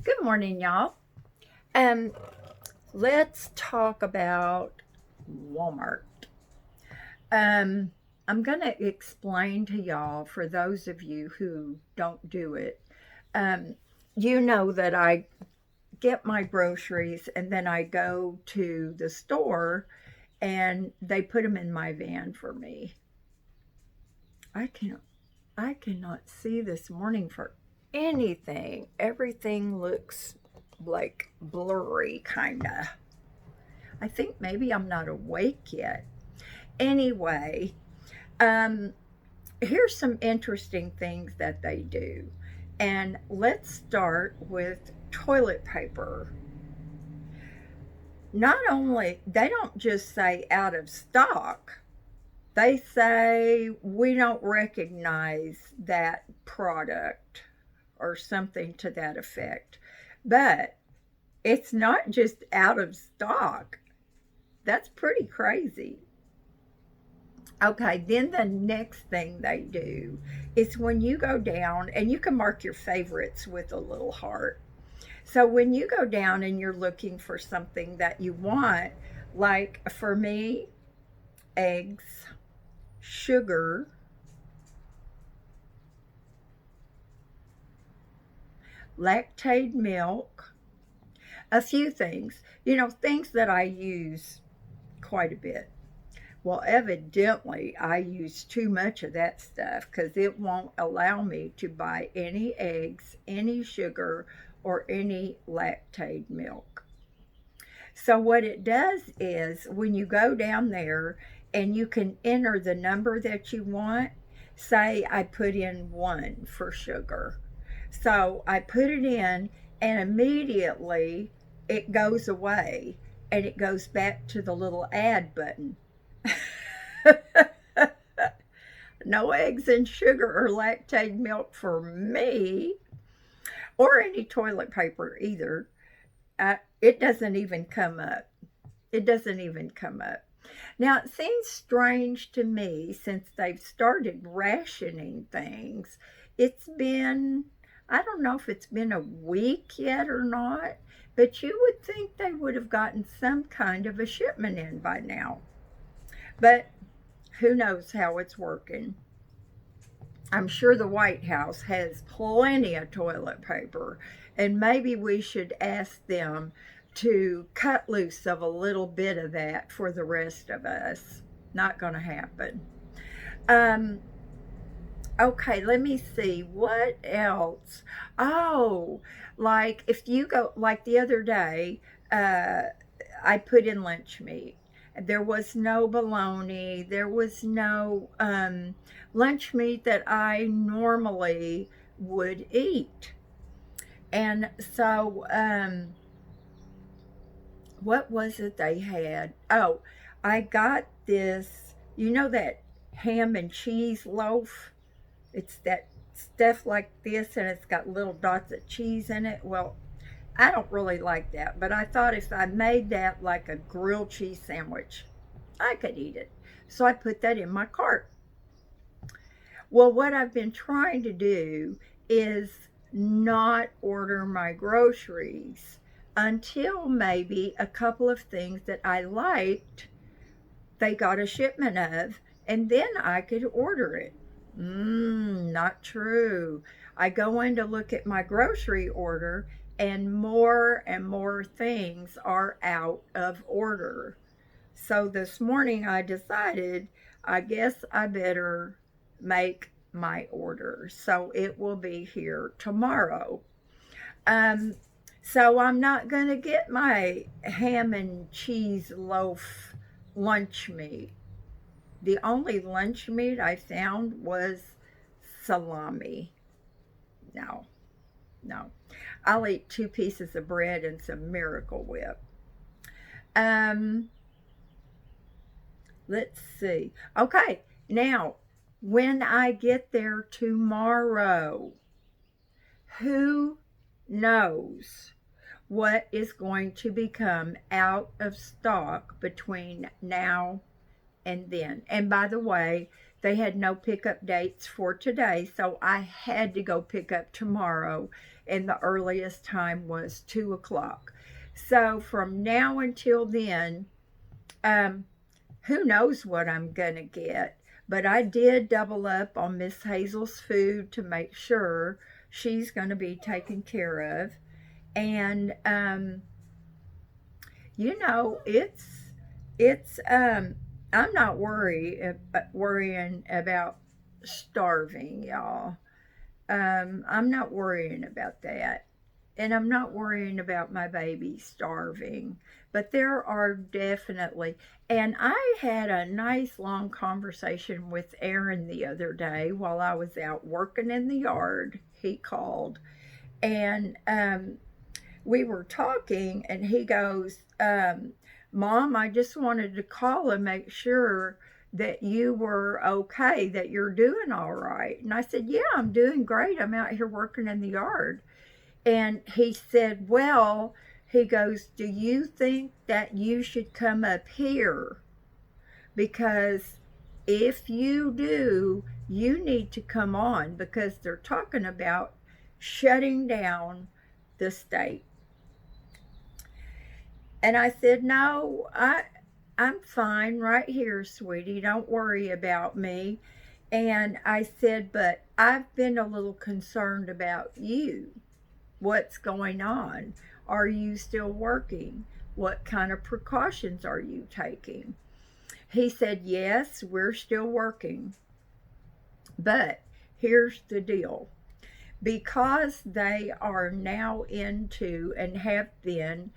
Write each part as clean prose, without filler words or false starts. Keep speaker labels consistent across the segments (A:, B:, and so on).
A: Good morning, y'all. Um, let's talk about Walmart. Um, I'm going to explain to y'all, for those of you who don't do it. Um, you know that I get my groceries and then I go to the store and they put them in my van for me. I can't I cannot see this morning for anything. Everything looks like blurry, kind of. I think maybe I'm not awake yet. Anyway, um, here's some interesting things that they do. And let's start with toilet paper. Not only, they don't just say out of stock, they say we don't recognize that product or something to that effect. But it's not just out of stock. That's pretty crazy. Okay, then the next thing they do is when you go down, and you can mark your favorites with a little heart. So when you go down and you're looking for something that you want, like for me, eggs, sugar, lactate milk, a few things, things that I use quite a bit. Well, evidently, I use too much of that stuff because it won't allow me to buy any eggs, any sugar, or any lactate milk. So, what it does is when you go down there and you can enter the number that you want, say I put in 1 for sugar. So, I put it in and immediately it goes away and it goes back to the little add button. No eggs and sugar or lactate milk for me, or any toilet paper either. It doesn't even come up. It doesn't even come up. Now, it seems strange to me since they've started rationing things. It's been, I don't know if it's been a week yet or not, but you would think they would have gotten some kind of a shipment in by now. But who knows how it's working. I'm sure the White House has plenty of toilet paper, and maybe we should ask them to cut loose of a little bit of that for the rest of us. Not going to happen. Um, okay, let me see. What else? Oh, like if you go, like the other day, uh, I put in lunch meat. There was no bologna. There was no lunch meat that I normally would eat. And so, what was it they had? Oh, I got this, that ham and cheese loaf? It's that stuff like this, and it's got little dots of cheese in it. Well, I don't really like that, but I thought if I made that like a grilled cheese sandwich, I could eat it. So I put that in my cart. Well, what I've been trying to do is not order my groceries until maybe a couple of things that I liked, they got a shipment of, and then I could order it. Not true. I go in to look at my grocery order, and more things are out of order. So this morning I decided I guess I better make my order. So it will be here tomorrow. Um, so I'm not going to get my ham and cheese loaf lunch meat. The only lunch meat I found was salami. No, no. I'll eat 2 pieces of bread and some Miracle Whip. Um, let's see. Okay, now when I get there tomorrow, who knows what is going to become out of stock between now and then? And by the way, They had no pickup dates for today, so I had to go pick up tomorrow, and the earliest time was 2 o'clock. So from now until then, um, who knows what I'm gonna get. But I did double up on Miss Hazel's food to make sure she's gonna be taken care of. And you know, it's I'm not worrying about starving, y'all. I'm not worrying about that. And I'm not worrying about my baby starving. But there are definitely, and I had a nice long conversation with Aaron the other day while I was out working in the yard. He called, and we were talking, and he goes, Mom, I just wanted to call and make sure that you were okay, that you're doing all right. And I said, Yeah, I'm doing great. I'm out here working in the yard. And he said, Well, he goes, Do you think that you should come up here? Because if you do, you need to come on because they're talking about shutting down the state. And I said, No, I'm fine right here, sweetie. Don't worry about me. And I said, But I've been a little concerned about you. What's going on? Are you still working? What kind of precautions are you taking? He said, Yes, we're still working. But here's the deal, because they are now into and have been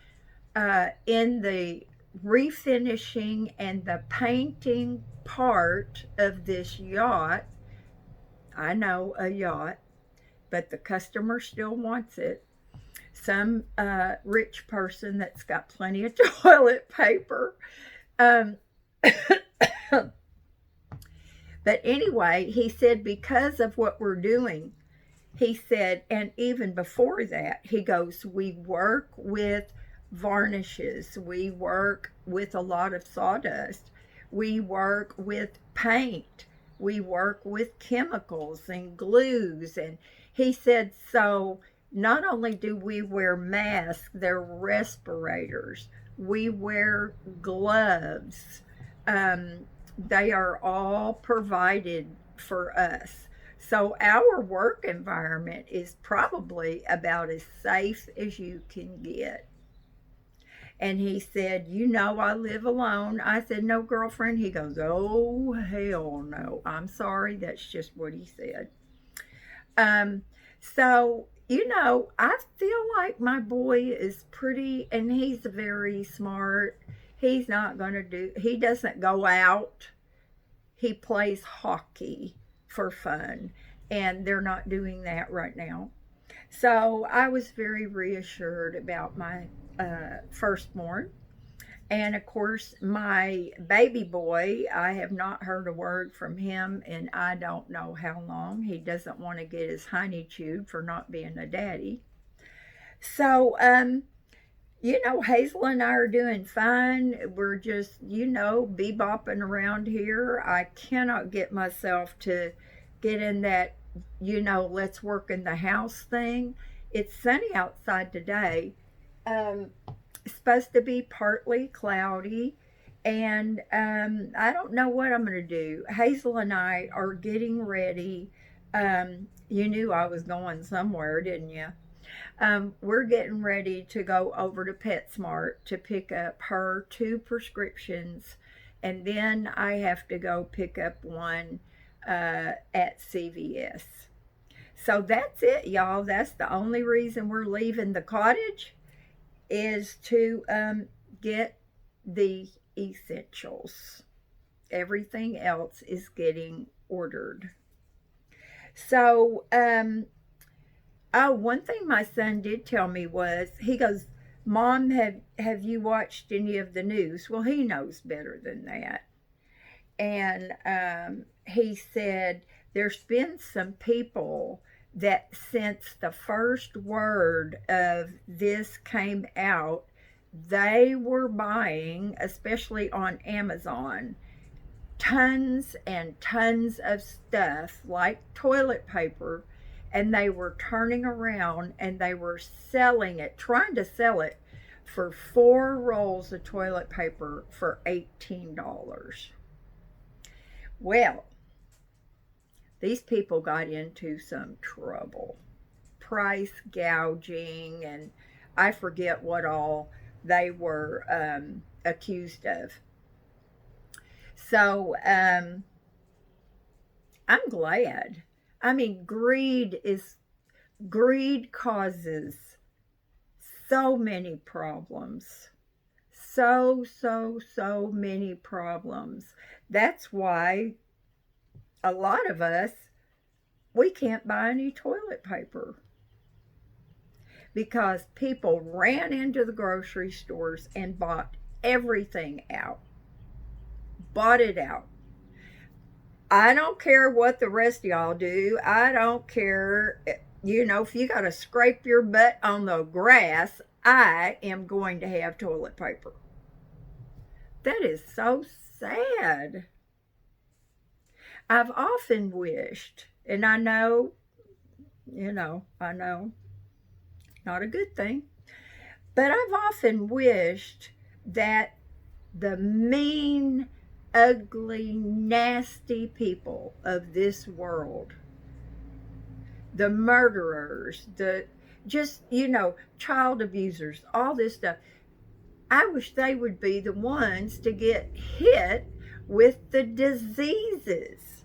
A: in the refinishing and the painting part of this yacht. I know, a yacht, but the customer still wants it. Some rich person that's got plenty of toilet paper. Um, but anyway, he said, because of what we're doing, he said, and even before that, he goes, we work with varnishes, we work with a lot of sawdust, we work with paint, we work with chemicals and glues. And he said, so not only do we wear masks, they're respirators, we wear gloves. They are all provided for us. So our work environment is probably about as safe as you can get. And he said, You know, I live alone. I said, No, girlfriend. He goes, Oh, hell no. I'm sorry. That's just what he said. Um, so, you know, I feel like my boy is pretty, and he's very smart. He's not going to he doesn't go out. He plays hockey for fun, and they're not doing that right now. So I was very reassured about my firstborn. And of course, my baby boy, I have not heard a word from him in I don't know how long. He doesn't want to get his hiney chewed for not being a daddy. So, you know, Hazel and I are doing fine. We're just, you know, bebopping around here. I cannot get myself to get in that, you know, let's work in the house thing. It's sunny outside today. Um, it's supposed to be partly cloudy, and I don't know what I'm going to do. Hazel and I are getting ready. You knew I was going somewhere, didn't you? We're getting ready to go over to PetSmart to pick up her 2 prescriptions, and then I have to go pick up one at CVS. So that's it, y'all. That's the only reason we're leaving the cottage, is to get the essentials. Everything else is getting ordered. So, oh, one thing my son did tell me was, he goes, Mom, have you watched any of the news? Well, he knows better than that. And he said, there's been some people that since the first word of this came out, they were buying, especially on Amazon, tons and tons of stuff like toilet paper, and they were turning around and they were selling it, trying to sell it for 4 rolls of toilet paper for $18. Well, these people got into some trouble, price gouging, and I forget what all they were accused of. So I'm glad. I mean, greed causes so many problems. So many problems. That's why a lot of us, we can't buy any toilet paper because people ran into the grocery stores and bought everything out. Bought it out. I don't care what the rest of y'all do. I don't care, if you got to scrape your butt on the grass, I am going to have toilet paper. That is so sad. I've often wished, and I know, not a good thing, but I've often wished that the mean, ugly, nasty people of this world, the murderers, the just, child abusers, all this stuff, I wish they would be the ones to get hit with the diseases.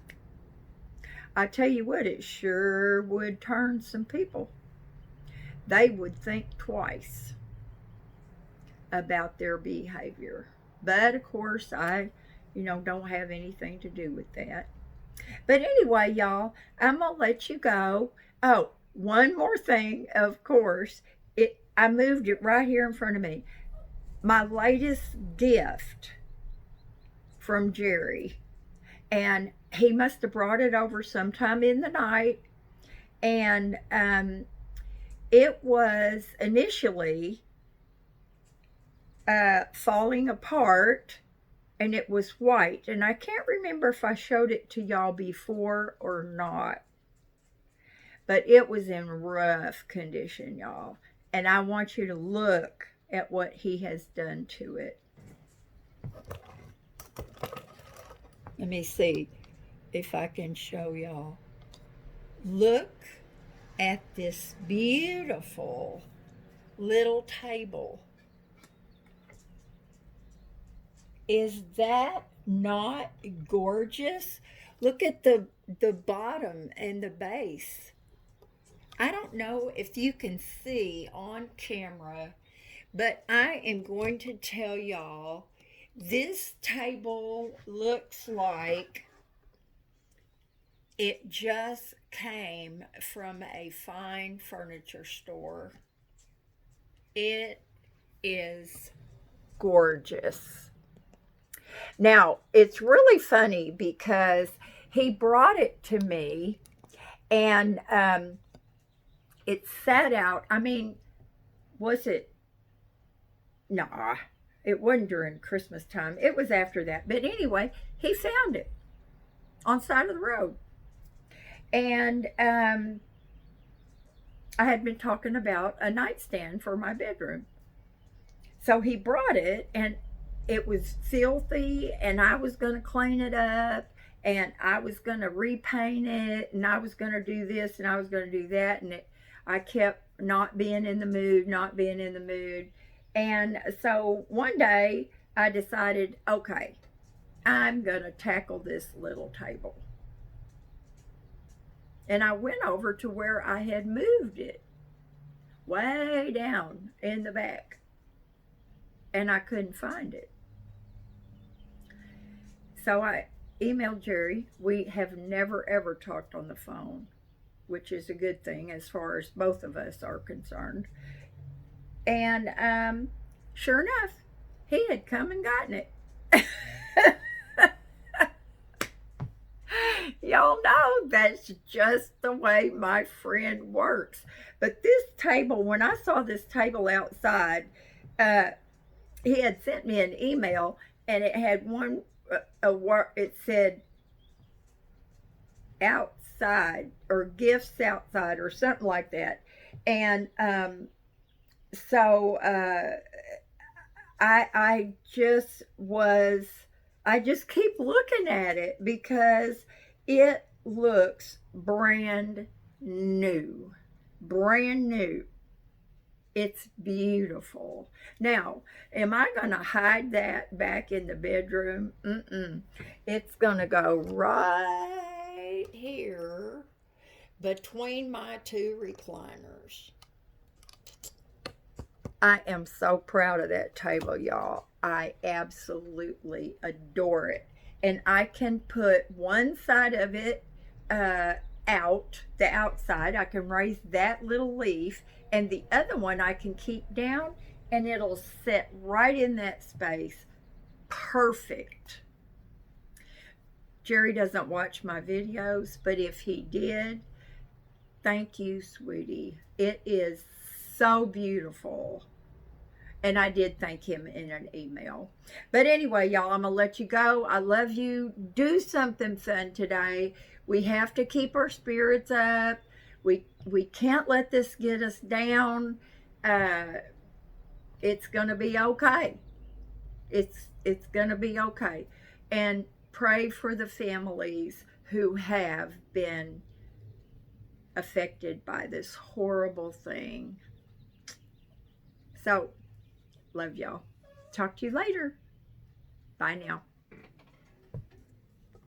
A: I tell you what, it sure would turn some people. They would think twice about their behavior. But of course, I, don't have anything to do with that. But anyway, y'all, I'm going to let you go. Oh, one more thing, of course. I moved it right here in front of me. My latest gift from Jerry. And he must have brought it over sometime in the night. And it was initially falling apart, and it was white. And I can't remember if I showed it to y'all before or not. But it was in rough condition, y'all. And I want you to look at what he has done to it. Let me see if I can show y'all. Look at this beautiful little table. Is that not gorgeous? Look at the bottom and the base. I don't know if you can see on camera, but I am going to tell y'all, this table looks like it just came from a fine furniture store. It is gorgeous. Now, it's really funny because he brought it to me and it sat out. I mean, was it? Nah, it wasn't during Christmas time. It was after that. But anyway, he found it on the side of the road. And I had been talking about a nightstand for my bedroom. So he brought it, and it was filthy, and I was going to clean it up, and I was going to repaint it, and I was going to do this, and I was going to do that, and I kept not being in the mood. And so one day I decided, okay, I'm going to tackle this little table. And I went over to where I had moved it, way down in the back, and I couldn't find it. So I emailed Jerry. We have never ever talked on the phone, which is a good thing as far as both of us are concerned. And sure enough, he had come and gotten it. Y'all know that's just the way my friend works. But this table, when I saw this table outside, he had sent me an email, and it had one it said outside or gifts outside or something like that. And so I just was, I just keep looking at it because it looks brand new. Brand new. It's beautiful. Now, am I going to hide that back in the bedroom? Mm-mm. It's going to go right here between my two recliners. I am so proud of that table, y'all. I absolutely adore it. And I can put one side of it out, the outside. I can raise that little leaf, and the other one I can keep down, and it'll sit right in that space. Perfect. Jerry doesn't watch my videos, but if he did, thank you, sweetie. It is so beautiful. And I did thank him in an email. But anyway, y'all, I'm going to let you go. I love you. Do something fun today. We have to keep our spirits up. We can't let this get us down. It's going to be okay. It's going to be okay. And pray for the families who have been affected by this horrible thing. So, love y'all. Talk to you later. Bye now.